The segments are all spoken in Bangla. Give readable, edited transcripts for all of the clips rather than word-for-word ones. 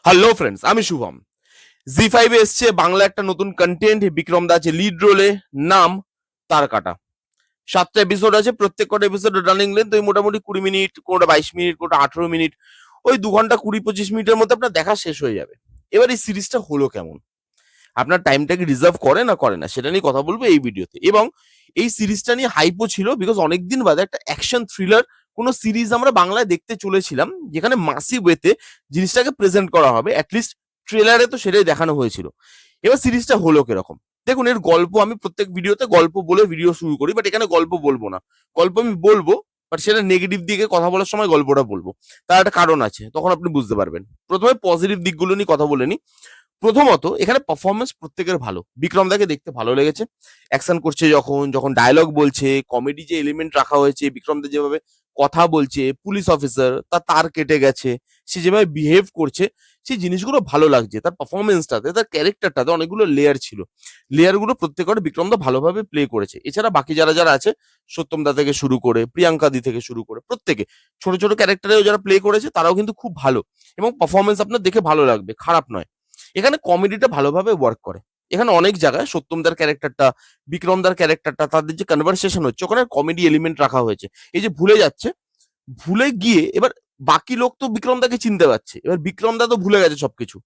হ্যালো ফ্রেন্ডস, আমি শুভম। জি5 এসছে বাংলা একটা নতুন কন্টেন্ট। বিক্রম দা আছে লিড রোলে, নাম তার কাটা। 7টা এপিসোড আছে, প্রত্যেক কটা এপিসোড রানিং লেন্থ ওই মোটামুটি 20 মিনিট, কোনোটা 22 মিনিট, কোনোটা 18 মিনিট, ওই 2 ঘন্টা 20-25 মিনিটের মধ্যে আপনার দেখা শেষ হয়ে যাবে। এবার এই সিরিজটা হলো কেমন, আপনার টাইমটাকে রিজার্ভ করে না করে না সেটা নিয়ে কথা বলবো এই ভিডিওতে। এবং এই সিরিজটা নিয়ে হাইপও ছিল, বিকজ অনেকদিন বাদে একটা অ্যাকশন থ্রিলার কোনো সিরিজ আমরা বাংলায় দেখতে চলেছিলাম, যেখানে মাসি ওয়েতে জিনিসটাকে প্রেজেন্ট করা হবে। অ্যাটলিস্ট ট্রেলারে তো সেটাই দেখানো হয়েছিল। এবার সিরিজটা হলো কিরকম দেখুন। এর গল্প আমি প্রত্যেক ভিডিওতে গল্প বলে ভিডিও শুরু করি, বাট এখানে গল্প বলবো না। গল্প আমি বলবো, বাট সেটা নেগেটিভ দিকে কথা বলার সময় গল্পটা বলবো। তার একটা কারণ আছে, তখন আপনি বুঝতে পারবেন। প্রথমে পজিটিভ দিকগুলো নিয়ে কথা বলে নিই। প্রথমত এখানে পারফরমেন্স প্রত্যেকের ভালো। বিক্রম দাকে দেখতে ভালো লেগেছে, অ্যাকশন করছে যখন যখন ডায়লগ বলছে, কমেডি যে এলিমেন্ট রাখা হয়েছে, বিক্রম দা যেভাবে কথা বলছে, পুলিশ অফিসার তার কেটে গেছে, সে যেভাবে বিহেভ করছে, সেই জিনিসগুলো ভালো লাগছে। তার পারফরমেন্সটাতে, তার ক্যারেক্টারটাতে অনেকগুলো লেয়ার ছিল। লেয়ারগুলো প্রত্যেকটা বিক্রম দা ভালোভাবে প্লে করেছে। এছাড়া বাকি যারা যারা আছে, সত্যম দা থেকে শুরু করে, প্রিয়াঙ্কা দি থেকে শুরু করে, প্রত্যেকে ছোট ছোট ক্যারেক্টারেও যারা প্লে করেছে তারাও কিন্তু খুব ভালো। এবং পারফরমেন্স আপনার দেখে ভালো লাগবে, খারাপ নয়। এখানে কমেডিটা ভালোভাবে ওয়ার্ক করে। এখানে অনেক জায়গায় সত্যমদার ক্যারেক্টারটা, বিক্রমদার ক্যারেক্টারটা, তাদের যে কনভারসেশন হচ্ছে ওখানে কমেডি এলিমেন্ট রাখা হয়েছে। এই যে ভুলে যাচ্ছে, ভুলে গিয়ে এবার বাকি লোক তো বিক্রমদাকে চিনতে পারছে, এবার বিক্রমদা তো ভুলে গেছে সবকিছু।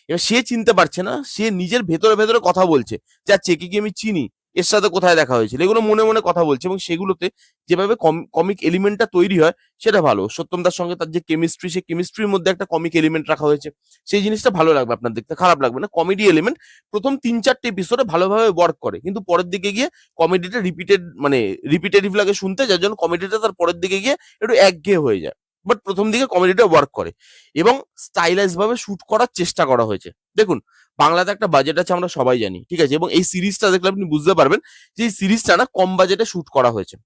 এবার সে চিনতে পারছে না, সে নিজের ভেতরে ভেতরে কথা বলছে, যা চেকে কি আমি চিনি, এর সাথে কোথায় দেখা হয়েছিল, এগুলো মনে মনে কথা বলছে। এবং সেগুলোতে যেভাবে কমিক এলিমেন্টটা তৈরি হয় সেটা ভালো। সত্যমদার সঙ্গে তার যে কেমিস্ট্রি, সেই কেমিস্ট্রির মধ্যে একটা কমিক এলিমেন্ট রাখা হয়েছে, সেই জিনিসটা ভালো লাগবে আপনার দেখতে, খারাপ লাগবে না। কমেডি এলিমেন্ট প্রথম 3-4টে এপিসোডে ভালোভাবে ওয়ার্ক করে, কিন্তু পরের দিকে গিয়ে কমেডিটা রিপিটেটিভ লাগে শুনতে, যার জন্য কমেডিটা তার পরের দিকে গিয়ে একটু একঘেয়ে হয়ে যায়। বাট প্রথম দিকে কমেডিটা ওয়ার্ক করে এবং স্টাইলাইজ ভাবে শুট করার চেষ্টা করা হয়েছে। দেখুন, বাংলাতে একটা বাজেট আছে আমরা সবাই জানি, ঠিক আছে, এবং এই সিরিজটা দেখলে আপনি বুঝতে পারবেন যে এই সিরিজটা না কম বাজেটে শুট করা হয়েছে।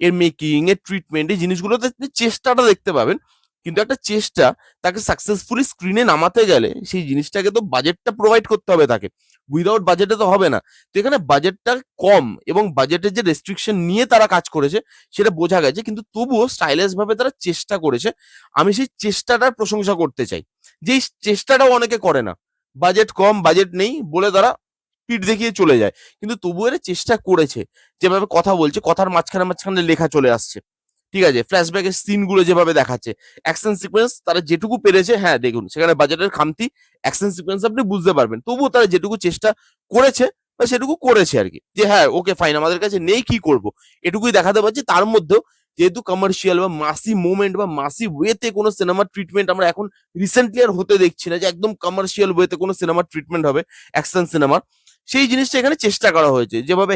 এর মেকিং, এর ট্রিটমেন্ট, এই জিনিসগুলোতে আপনি চেষ্টাটা দেখতে পাবেন। কিন্তু একটা চেষ্টা তাকে সাকসেসফুলি স্ক্রিনে নামাতে গেলে সেই জিনিসটাকে তো বাজেটটা প্রোভাইড করতে হবে তাকে। উইদাউট বাজেটে তো হবে না। তো এখানে বাজেটটা কম এবং বাজেটের যে রেস্ট্রিকশন নিয়ে তারা কাজ করেছে সেটা বোঝা গেছে, কিন্তু তবুও স্টাইলিশ ভাবে তারা চেষ্টা করেছে। আমি সেই চেষ্টাটার প্রশংসা করতে চাই, যে এই চেষ্টাটাও অনেকে করে না। বাজেট কম, বাজেট নেই বলে তারা পিঠ দেখিয়ে চলে যায়, কিন্তু তবুও এরা চেষ্টা করেছে। যেভাবে কথা বলছে, কথার মাঝখানে মাঝখানে লেখা চলে আসছে, ঠিক আছে, ফ্ল্যাশব্যাকের সিনগুলো যেভাবে দেখাচ্ছে, অ্যাকশন সিকোয়েন্স তারা যেটুকু পেরেছে, হ্যাঁ দেখুন সেখানে বাজেটের খামতি, অ্যাকশন সিকোয়েন্স আপনি বুঝতে পারবেন, তবুও তারা যেটুকু চেষ্টা করেছে বা সেটুকু করেছে আর কি, যে হ্যাঁ ওকে ফাইন, আমাদের কাছে নেই কি করব, এটুকুই দেখাতে পারছি। তার মধ্যেও যেহেতু কমার্শিয়াল বা মাসি মুভমেন্ট বা মাসি ওয়েতে কোনো সিনেমার ট্রিটমেন্ট আমরা এখন রিসেন্টলি আর হতে দেখছি না, যে একদম কমার্শিয়াল ওয়েতে কোনো সিনেমার ট্রিটমেন্ট হবে অ্যাকশন সিনেমার। সেই জিনিসটা এখানে চেষ্টা করা হয়েছে, যেভাবে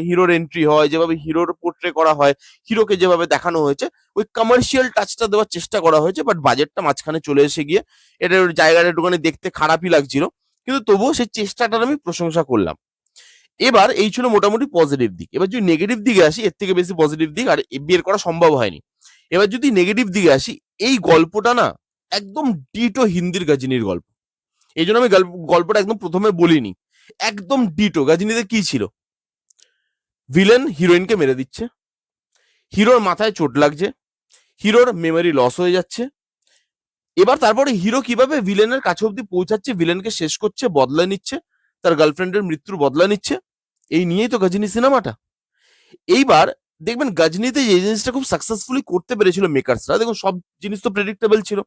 হিরোর এন্ট্রি হয়, যেভাবে হিরোর পোর্ট্রে করা হয়, হিরোকে যেভাবে দেখানো হয়েছে, ওই কমার্শিয়াল টাচটা দেওয়ার চেষ্টা করা হয়েছে। বাট বাজেটটা মাঝখানে চলে এসে গিয়ে এটার জায়গাটা একটুখানি দেখতে খারাপই লাগছিল, কিন্তু তবুও সেই চেষ্টাটার আমি প্রশংসা করলাম। এবার এই ছিল মোটামুটি পজিটিভ দিক। এবার যদি নেগেটিভ দিকে আসি, এর থেকে বেশি পজিটিভ দিক আর বের করা সম্ভব হয়নি। এবার যদি নেগেটিভ দিকে আসি, এই গল্পটা না একদম ডিটো হিন্দির গজনীর গল্প। এই জন্য আমি গল্পটা একদম প্রথমে বলিনি, একদম ডিটো। গজনীতে কি ছিল, ভিলেন হিরোইনকে মেরে দিচ্ছে, হিরোর মাথায় চোট লাগছে, হিরোর মেমোরি লস হয়ে যাচ্ছে। এবার তারপরে হিরো কিভাবে ভিলেনের কাছে অব্দি পৌঁছাচ্ছে, ভিলেনকে শেষ করছে, বদলা নিচ্ছে, তার গার্লফ্রেন্ডের মৃত্যুর বদলা নিচ্ছে, এই নিয়েই তো গজনী সিনেমাটা। এইবার দেখবেন গজনীতে যে জিনিসটা খুব সাকসেসফুলি করতে পেরেছিল মেকার্সরা, দেখুন সব জিনিস তো প্রেডিক্টেবল ছিল,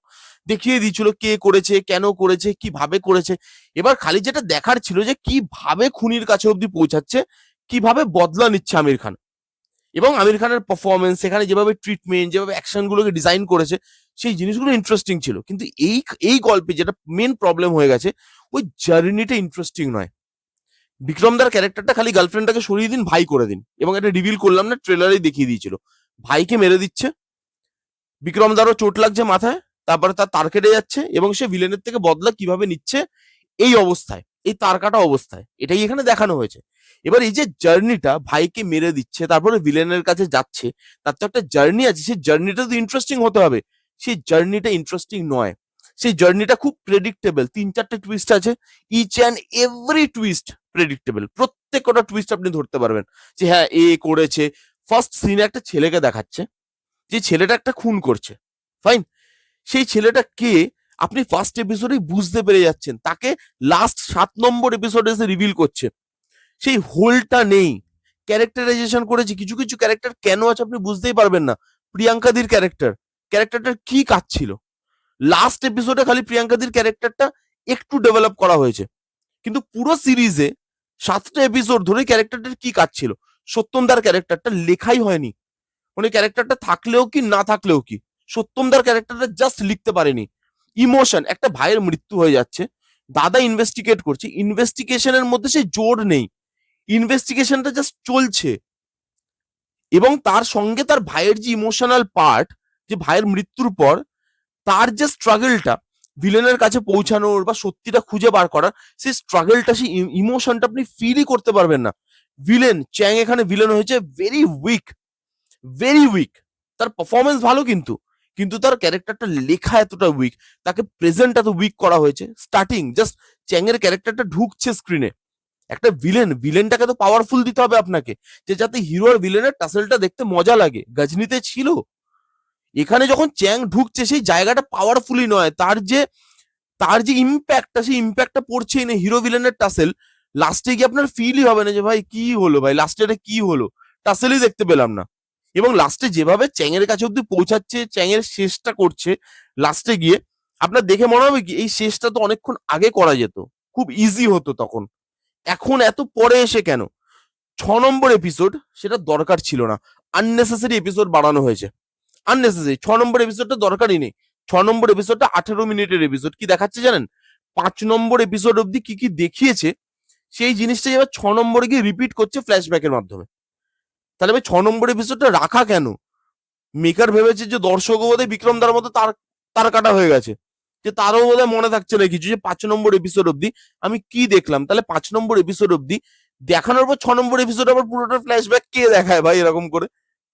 দেখিয়ে দিয়েছিল কে করেছে, কেন করেছে, কিভাবে করেছে। এবার খালি যেটা দেখার ছিল যে কিভাবে খুনির কাছে অব্দি পৌঁছাচ্ছে, কিভাবে বদলা নিচ্ছে আমির খান। এবং আমির খানের পারফরমেন্স, সেখানে যেভাবে ট্রিটমেন্ট, যেভাবে অ্যাকশন গুলোকে ডিজাইন করেছে, সেই জিনিসগুলো ইন্টারেস্টিং ছিল। কিন্তু এই গল্পে যেটা মেন প্রবলেম হয়ে গেছে, ওই জার্নিটা ইন্টারেস্টিং নয়। বিক্রমদার ক্যারেক্টারটা খালি গার্লফ্রেন্ডটাকে সরিয়ে দিন, ভাই করে দিন, এবং এটা রিভিল করলাম না, ট্রেলারেই দেখিয়ে দিয়েছিল। ভাইকে মেরে দিচ্ছে, বিক্রমদারও চোট লাগছে মাথায়, তারপরে তার কেটে যাচ্ছে এবং সে ভিলেনের থেকে বদলা কিভাবে নিচ্ছে এই অবস্থায়, এই তার কাটা অবস্থায়, এটাই এখানে দেখানো হয়েছে। এবার এই যে জার্নিটা, ভাইকে মেরে দিচ্ছে তারপরে ভিলেনের কাছে যাচ্ছে, তার তো একটা জার্নি আছে, সেই জার্নিটা তো ইন্টারেস্টিং হতে হবে। সেই জার্নিটা ইন্টারেস্টিং নয়, সেই জার্নিটা খুব প্রেডিক্টেবল। 3-4টে টুইস্ট আছে, each and every twist predictable. প্রত্যেক কটা টুইস্ট আপনি ধরতে পারবেন যে হ্যাঁ এ করেছে। ফার্স্ট সিনে একটা ছেলেকে দেখাচ্ছে, যে ছেলেটা একটা খুন করছে, ফাইন, সেই ছেলেটা কে আপনি ফার্স্ট এপিসোডেই বুঝতে পেরে যাচ্ছেন, তাকে লাস্ট 7 নম্বর এপিসোডে এসে রিভিল করছে। সেই হোলটা নেই। ক্যারেক্টারাইজেশন করেছে, কিছু কিছু ক্যারেক্টার কেন আছে আপনি বুঝতেই পারবেন না। প্রিয়াঙ্কাদির ক্যারেক্টারটার কি কাজ ছিল? লাস্ট এপিসোডে খালি প্রিয়াঙ্কাদির ক্যারেক্টারটা একটু ডেভেলপ করা হয়েছে, কিন্তু পুরো সিরিজে 7টা এপিসোড ধরে ক্যারেক্টারটার কি কাজ ছিল? সত্যমদার ক্যারেক্টারটা লেখাই হয়নি, মানে ক্যারেক্টারটা থাকলেও কি না থাকলেও কি, সত্যমদার ক্যারেক্টারটা জাস্ট লিখতে পারেনি। ইমোশন, একটা ভাইয়ের মৃত্যু হয়ে যাচ্ছে, দাদা ইনভেস্টিগেট করছে, ইনভেস্টিগেশনের মধ্যে সেই জোর নেই, ইনভেস্টিগেশনটা জাস্ট চলছে, এবং তার সঙ্গে তার ভাইয়ের যে ইমোশনাল পার্ট, যে ভাইয়ের মৃত্যুর পর তার যে স্ট্রাগলটা ভিলেনের কাছে পৌঁছানোর বা সত্যিটা খুঁজে বার করার, সেই স্ট্রাগলটা, সেই ইমোশনটা আপনি ফিলই করতে পারবেন না। ভিলেন চ্যাং এখানে ভিলেন হয়েছে ভেরি উইক, ভেরি উইক। তার পারফরমেন্স ভালো, কিন্তু কিন্তু তার ক্যারেক্টারটা লেখা এতটা উইক, তাকে প্রেজেন্ট এত উইক করা হয়েছে। স্টার্টিং জাস্ট চ্যাং এর ক্যারেক্টারটা ঢুকছে স্ক্রিনে, একটা ভিলেনটাকে তো পাওয়ারফুল দিতে হবে আপনাকে, যে যাতে হিরো আর ভিলেনের টাসেলটা দেখতে মজা লাগে। গজনিতে ছিল, এখানে যখন চ্যাং ঢুকছে সেই জায়গাটা পাওয়ারফুলি নয়, তার যে ইম্প্যাক্টটা, সেই ইম্প্যাক্টটা পড়ছেই না হিরো ভিলেনের টাসেল। লাস্টে গিয়ে আপনার ফিলই হবে না যে ভাই কি হলো, ভাই লাস্টে এটা কি হলো, টাসেলই দেখতে পেলাম না। এবং লাস্টে যেভাবে চ্যাংয়ের কাছে অব্দি পৌঁছাচ্ছে, চ্যাংয়ের শেষটা করছে লাস্টে গিয়ে, আপনার দেখে মনে হবে কি এই শেষটা তো অনেকক্ষণ আগে করা যেত, খুব ইজি হতো তখন, এখন এত পরে এসে কেন? 6 নম্বর এপিসোড, সেটা দরকার ছিল না, আননেসেসারি এপিসোড বাড়ানো হয়েছে, আননেসেসারি। 6 নম্বর এপিসোডটা দরকারই নেই। 6 নম্বর এপিসোডটা 18 মিনিটের এপিসোড, কি দেখাচ্ছে জানেন? 5 নম্বর এপিসোড অব্দি কি কি দেখিয়েছে সেই জিনিসটাই এবার 6 নম্বরে গিয়ে রিপিট করছে ফ্ল্যাশব্যাকের মাধ্যমে। তাহলে ভাই 6 নম্বর এপিসোডটা রাখা কেন? মেকার ভেবেছে যে দর্শকও বোধহয় বিক্রম দার মতো তার কাটা হয়ে গেছে, যে তারও বোধহয় মনে থাকছে না কিছু, যে 5 নম্বর এপিসোড অব্দি আমি কি দেখলাম। তাহলে 5 নম্বর এপিসোড অব্দি দেখানোর পর 6 নম্বর এপিসোড আবার পুরোটা ফ্ল্যাশব্যাক কে দেখায় ভাই এরকম করে?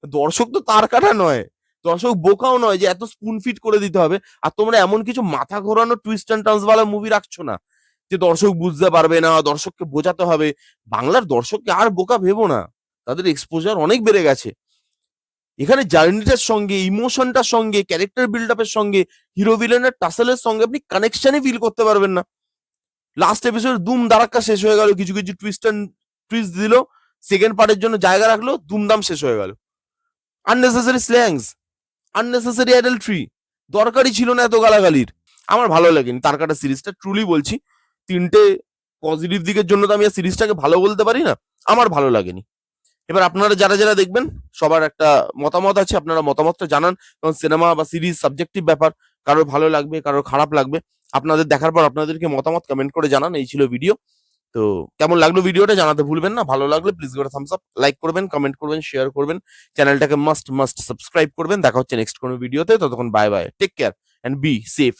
দর্শক তো তার কাটা নয়, দর্শক বোকাও নয় যে এত স্পুন ফিট করে দিতে হবে। আর তোমরা এমন কিছু মাথা ঘোরানো টুইস্ট অ্যান্ড টার্নস ওয়ালা মুভি রাখছো না যে দর্শক বুঝতে পারবে না, দর্শককে বোঝাতে হবে। বাংলার দর্শককে আর বোকা ভেবো না, তাদের এক্সপোজার অনেক বেড়ে গেছে। এখানে জার্নিটার সঙ্গে, ইমোশনটার সঙ্গে, ক্যারেক্টার বিল্ড আপের সঙ্গে, হিরো ভিলেনের টাসেলের সঙ্গে আপনি কানেকশনই ফিল করতে পারবেন না। লাস্ট এপিসোড দুম দারাক্কা শেষ হয়ে গেল, কিছু কিছু টুইস্ট দিল, সেকেন্ড পার্টের জন্য জায়গা রাখলো, দুমদাম শেষ হয়ে গেল। আননেসেসারি স্ল্যাংস, আননেসেসারি অ্যাডাল্ট্রি, দরকারই ছিল না এত গালাগালির। আমার ভালো লাগেনি তার কাটা সিরিজটা, ট্রুলি বলছি। 3টে পজিটিভ দিকের জন্য তো আমি আর সিরিজটাকে ভালো বলতে পারি না, আমার ভালো লাগেনি। এবার আপনারা যারা যারা দেখবেন, সবার একটা মতামত আছে, আপনারা মতামতটা জানান, কারণ সিনেমা বা সিরিজ সাবজেক্টিভ ব্যাপার, কারোর ভালো লাগবে, কারোর খারাপ লাগবে। আপনাদের দেখার পর আপনাদেরকে মতামত কমেন্ট করে জানান। এই ছিল ভিডিও। তো কেমন লাগলো ভিডিওটা জানাতে ভুলবেন না, ভালো লাগলে প্লিজ করে থামস আপ, লাইক করবেন, কমেন্ট করবেন, শেয়ার করবেন, চ্যানেলটাকে মাস্ট সাবস্ক্রাইব করবেন। দেখা হচ্ছে নেক্সট কোনো ভিডিওতে, ততক্ষণ bye bye, take care and be safe.